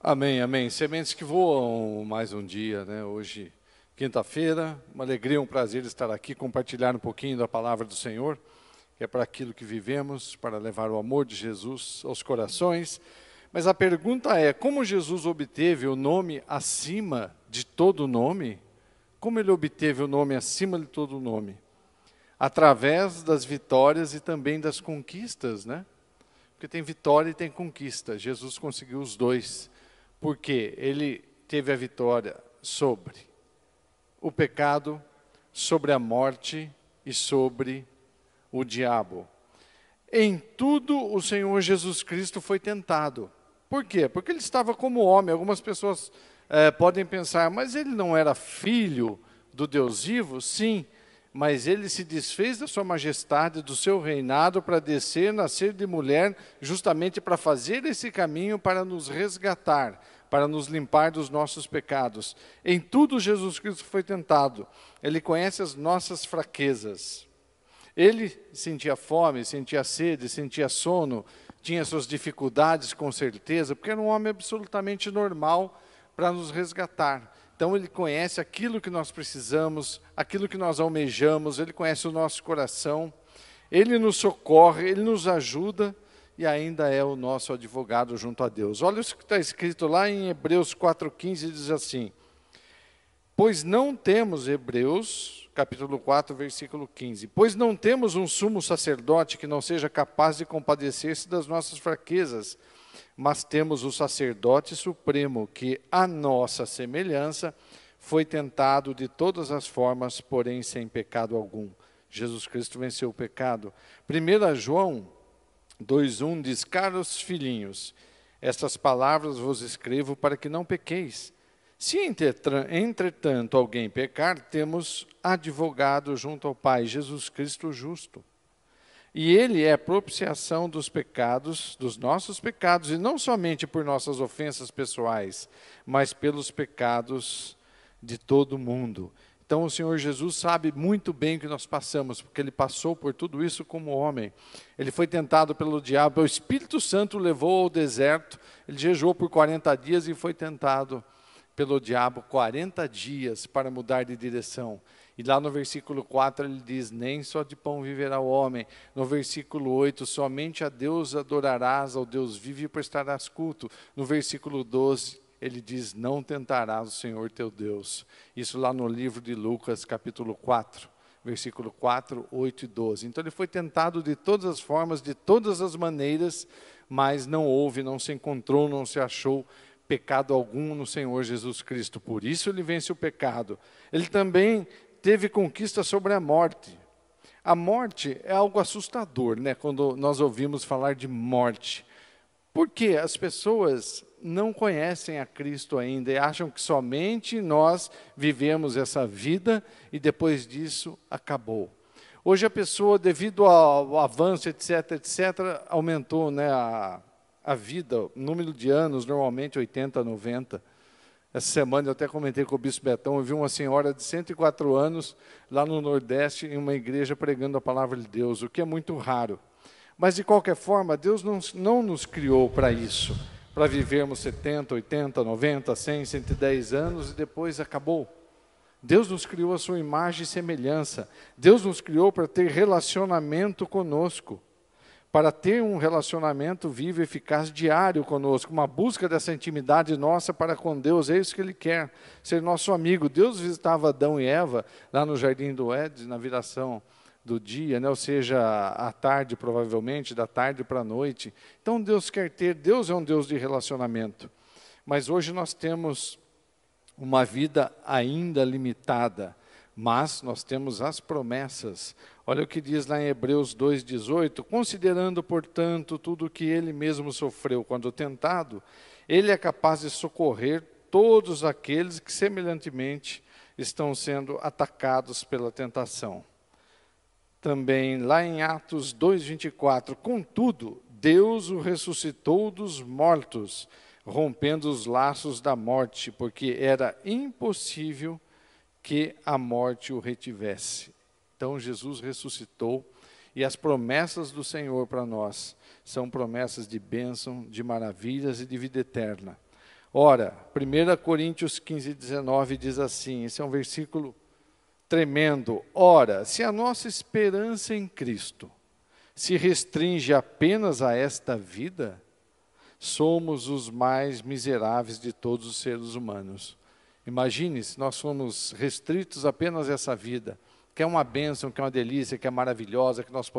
Amém, amém. Sementes que voam mais um dia, né? Hoje, quinta-feira, uma alegria, um prazer estar aqui, compartilhar um pouquinho da palavra do Senhor, que é para aquilo que vivemos, para levar o amor de Jesus aos corações. Mas a pergunta é, como Jesus obteve o nome acima de todo nome? Como ele obteve o nome acima de todo nome? Através das vitórias e também das conquistas, né? Porque tem vitória e tem conquista. Jesus conseguiu os dois. Porque ele teve a vitória sobre o pecado, sobre a morte e sobre o diabo. Em tudo o Senhor Jesus Cristo foi tentado. Por quê? Porque ele estava como homem. Algumas pessoas podem pensar, mas ele não era filho do Deus vivo? Sim, mas ele se desfez da sua majestade, do seu reinado, para descer, nascer de mulher, justamente para fazer esse caminho para nos resgatar, para nos limpar dos nossos pecados. Em tudo Jesus Cristo foi tentado. Ele conhece as nossas fraquezas. Ele sentia fome, sentia sede, sentia sono, tinha suas dificuldades com certeza, porque era um homem absolutamente normal para nos resgatar. Então ele conhece aquilo que nós precisamos, aquilo que nós almejamos, ele conhece o nosso coração, ele nos socorre, ele nos ajuda e ainda é o nosso advogado junto a Deus. Olha o que está escrito lá em Hebreus 4,15, diz assim: pois não temos, Hebreus, capítulo 4, versículo 15, pois não temos um sumo sacerdote que não seja capaz de compadecer-se das nossas fraquezas, mas temos o sacerdote supremo, que, à nossa semelhança, foi tentado de todas as formas, porém sem pecado algum. Jesus Cristo venceu o pecado. 1 João 2,1 diz: caros filhinhos, estas palavras vos escrevo para que não pequeis. Se entretanto alguém pecar, temos advogado junto ao Pai, Jesus Cristo justo. E ele é propiciação dos pecados, dos nossos pecados, e não somente por nossas ofensas pessoais, mas pelos pecados de todo mundo. Então o Senhor Jesus sabe muito bem o que nós passamos, porque ele passou por tudo isso como homem. Ele foi tentado pelo diabo, o Espírito Santo o levou ao deserto, ele jejuou por 40 dias e foi tentado pelo diabo 40 dias para mudar de direção. E lá no versículo 4 ele diz, nem só de pão viverá o homem. No versículo 8, somente a Deus adorarás, ao Deus vivo e prestarás culto. No versículo 12, ele diz, não tentarás o Senhor teu Deus. Isso lá no livro de Lucas, capítulo 4, versículo 4, 8 e 12. Então ele foi tentado de todas as formas, de todas as maneiras, mas não houve, não se encontrou, não se achou pecado algum no Senhor Jesus Cristo. Por isso ele vence o pecado. Ele também teve conquista sobre a morte. A morte é algo assustador, né? Quando nós ouvimos falar de morte. Porque as pessoas não conhecem a Cristo ainda e acham que somente nós vivemos essa vida e depois disso acabou. Hoje a pessoa, devido ao avanço, etc., aumentou, né, a vida, o número de anos, normalmente 80, 90. Essa semana eu até comentei com o Bispo Betão, eu vi uma senhora de 104 anos, lá no Nordeste, em uma igreja pregando a palavra de Deus, o que é muito raro. Mas, de qualquer forma, Deus não nos criou para isso, para vivermos 70, 80, 90, 100, 110 anos e depois acabou. Deus nos criou a sua imagem e semelhança. Deus nos criou para ter relacionamento conosco, para ter um relacionamento vivo e eficaz diário conosco, uma busca dessa intimidade nossa para com Deus, é isso que Ele quer, ser nosso amigo. Deus visitava Adão e Eva lá no Jardim do Éden, na viração do dia, né? Ou seja, à tarde provavelmente, da tarde para a noite. Então Deus quer ter, Deus é um Deus de relacionamento, mas hoje nós temos uma vida ainda limitada, mas nós temos as promessas. Olha o que diz lá em Hebreus 2,18, considerando, portanto, tudo o que ele mesmo sofreu quando tentado, ele é capaz de socorrer todos aqueles que semelhantemente estão sendo atacados pela tentação. Também lá em Atos 2,24, contudo, Deus o ressuscitou dos mortos, rompendo os laços da morte, porque era impossível que a morte o retivesse. Então Jesus ressuscitou e as promessas do Senhor para nós são promessas de bênção, de maravilhas e de vida eterna. Ora, 1 Coríntios 15, 19 diz assim, esse é um versículo tremendo. Ora, se a nossa esperança em Cristo se restringe apenas a esta vida, somos os mais miseráveis de todos os seres humanos. Imagine se nós somos restritos apenas a essa vida, que é uma bênção, que é uma delícia, que é maravilhosa, que nós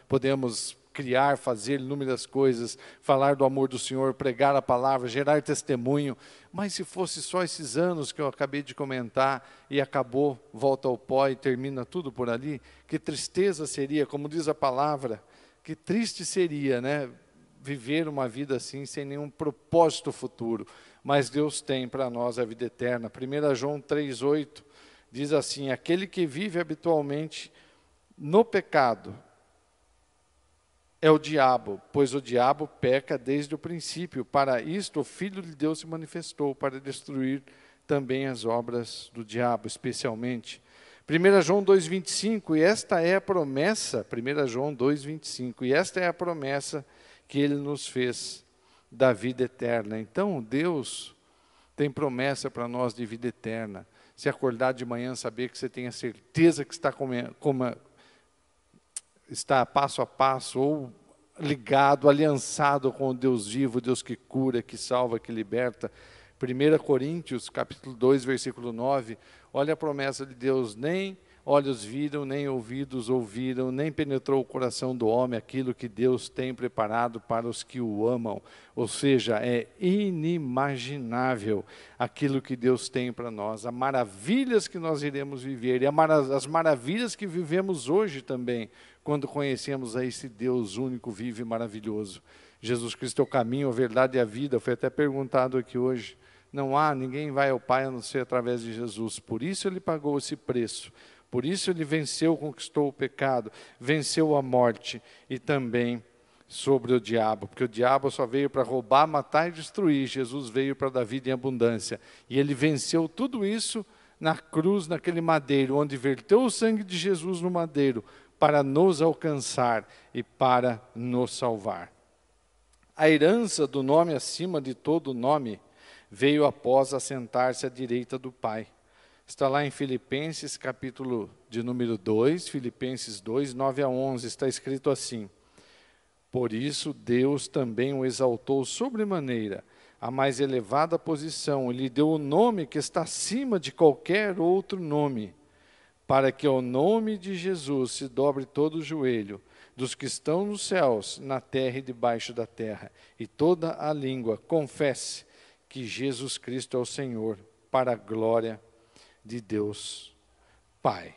podemos criar, fazer inúmeras coisas, falar do amor do Senhor, pregar a palavra, gerar testemunho. Mas se fosse só esses anos que eu acabei de comentar e acabou, volta ao pó e termina tudo por ali, que tristeza seria, como diz a palavra, que triste seria, né? Viver uma vida assim, sem nenhum propósito futuro. Mas Deus tem para nós a vida eterna. 1 João 3,8 diz assim, aquele que vive habitualmente no pecado é o diabo, pois o diabo peca desde o princípio. Para isto o Filho de Deus se manifestou, para destruir também as obras do diabo, especialmente. 1 João 2,25, e esta é a promessa, 1 João 2,25, e esta é a promessa que Ele nos fez da vida eterna. Então, Deus tem promessa para nós de vida eterna. Se acordar de manhã, saber que você tem a certeza que está passo a passo, ou ligado, aliançado com o Deus vivo, Deus que cura, que salva, que liberta. 1 Coríntios, capítulo 2, versículo 9, olha a promessa de Deus, nem olhos viram, nem ouvidos ouviram, nem penetrou o coração do homem aquilo que Deus tem preparado para os que o amam. Ou seja, é inimaginável aquilo que Deus tem para nós, as maravilhas que nós iremos viver, e as maravilhas que vivemos hoje também, quando conhecemos a esse Deus único, vivo e maravilhoso. Jesus Cristo é o caminho, a verdade e a vida, foi até perguntado aqui hoje. Não há, ninguém vai ao Pai a não ser através de Jesus. Por isso Ele pagou esse preço. Por isso Ele venceu, conquistou o pecado, venceu a morte e também sobre o diabo. Porque o diabo só veio para roubar, matar e destruir. Jesus veio para dar vida em abundância. E Ele venceu tudo isso na cruz, naquele madeiro, onde verteu o sangue de Jesus no madeiro para nos alcançar e para nos salvar. A herança do nome acima de todo nome veio após assentar-se à direita do Pai. Está lá em Filipenses, capítulo de número 2, Filipenses 2, 9 a 11, está escrito assim, por isso Deus também o exaltou sobremaneira, a mais elevada posição, e lhe deu o nome que está acima de qualquer outro nome, para que ao nome de Jesus se dobre todo o joelho, dos que estão nos céus, na terra e debaixo da terra, e toda a língua confesse que Jesus Cristo é o Senhor, para a glória de Deus Pai.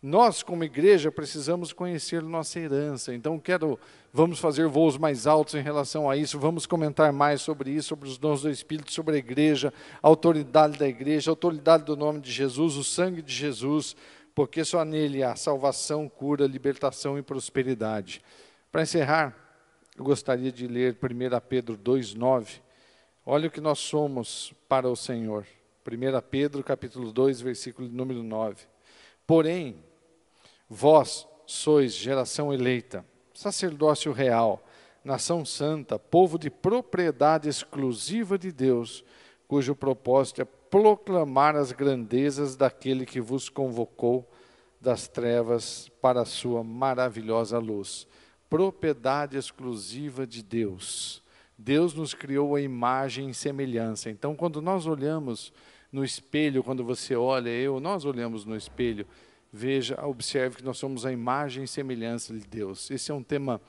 Nós, como igreja, precisamos conhecer nossa herança. Então, vamos fazer voos mais altos em relação a isso, vamos comentar mais sobre isso, sobre os dons do Espírito, sobre a igreja, a autoridade da igreja, a autoridade do nome de Jesus, o sangue de Jesus, porque só nele há salvação, cura, libertação e prosperidade. Para encerrar, eu gostaria de ler 1 Pedro 2,9. Olha o que nós somos para o Senhor. 1 Pedro, capítulo 2, versículo número 9. Porém, vós sois geração eleita, sacerdócio real, nação santa, povo de propriedade exclusiva de Deus, cujo propósito é proclamar as grandezas daquele que vos convocou das trevas para a sua maravilhosa luz. Propriedade exclusiva de Deus. Deus nos criou a imagem e semelhança. Então, quando nós olhamos no espelho, quando você olha, nós olhamos no espelho, observe que nós somos a imagem e semelhança de Deus. Esse é um tema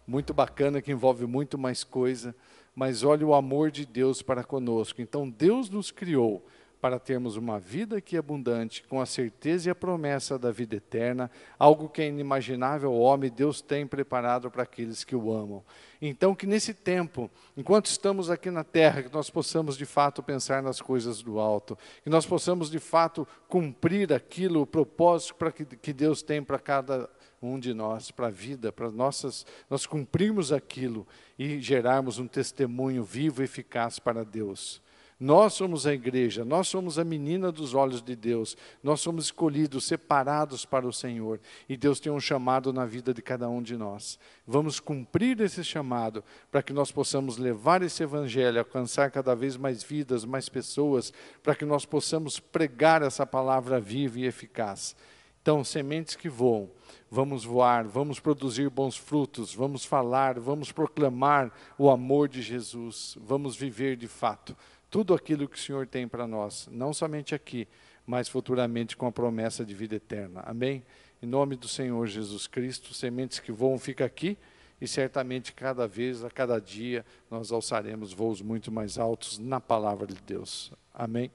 muito bacana, que envolve muito mais coisa, mas olha o amor de Deus para conosco. Então, Deus nos criou para termos uma vida que é abundante, com a certeza e a promessa da vida eterna, algo que é inimaginável ao homem, Deus tem preparado para aqueles que o amam. Então, que nesse tempo, enquanto estamos aqui na terra, que nós possamos de fato pensar nas coisas do alto, que nós possamos de fato cumprir aquilo, o propósito que Deus tem para cada um de nós, para a vida, para nós cumprirmos aquilo e gerarmos um testemunho vivo e eficaz para Deus. Nós somos a igreja, nós somos a menina dos olhos de Deus, nós somos escolhidos, separados para o Senhor, e Deus tem um chamado na vida de cada um de nós. Vamos cumprir esse chamado, para que nós possamos levar esse evangelho, alcançar cada vez mais vidas, mais pessoas, para que nós possamos pregar essa palavra viva e eficaz. Então, sementes que voam, vamos voar, vamos produzir bons frutos, vamos falar, vamos proclamar o amor de Jesus, vamos viver de fato tudo aquilo que o Senhor tem para nós, não somente aqui, mas futuramente com a promessa de vida eterna. Amém? Em nome do Senhor Jesus Cristo, sementes que voam, fica aqui, e certamente cada vez, a cada dia, nós alçaremos voos muito mais altos na palavra de Deus. Amém?